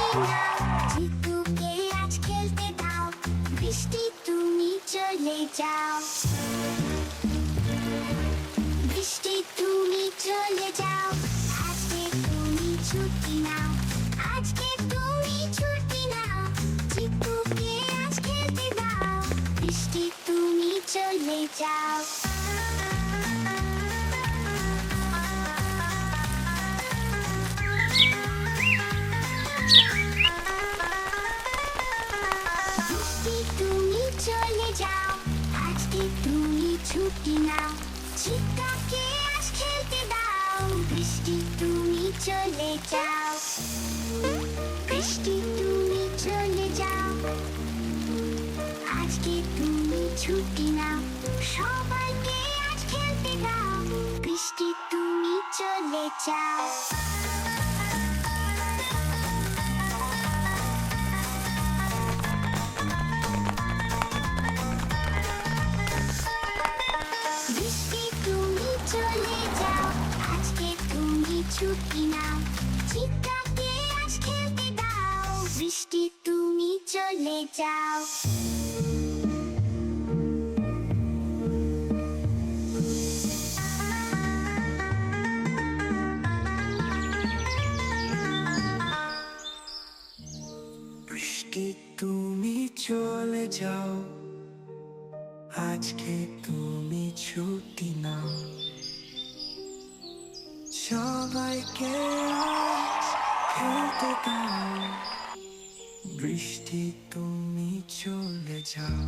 জিতুকে আজ খেলতে দাও, বৃষ্টি তুমি চলে যাও। বৃষ্টি তুমি চলে যাও, আজকে তুমি ছুটি নাও। আজকে তুমি ছুটি নাও, জিতুকে আজ খেলতে দাও, বৃষ্টি তুমি চলে যাও। বৃষ্টি তুমি চলে যাও, আজকে তুমি ছুটি নাও। চিতাকে আজ খেলতে দাও, বৃষ্টি তুমি চলে যাও। বৃষ্টি তুমি চলে যাও, আজকে তুমি ছুটি নাও। সবাইকে আজ খেলতে দাও, বৃষ্টি তুমি চলে যাও। বৃষ্টি তুমি চলে যাও, আজকে তুমি ছুটি নাও। চিতাকে আজ খেলতে দাও, বৃষ্টি তুমি চলে যাও। বৃষ্টি তুমি চলে যাও, আজকে তুমি ছুটি নাও। সবাইকে আজ খেলতে দাও, বৃষ্টি তুমি চলে যাও।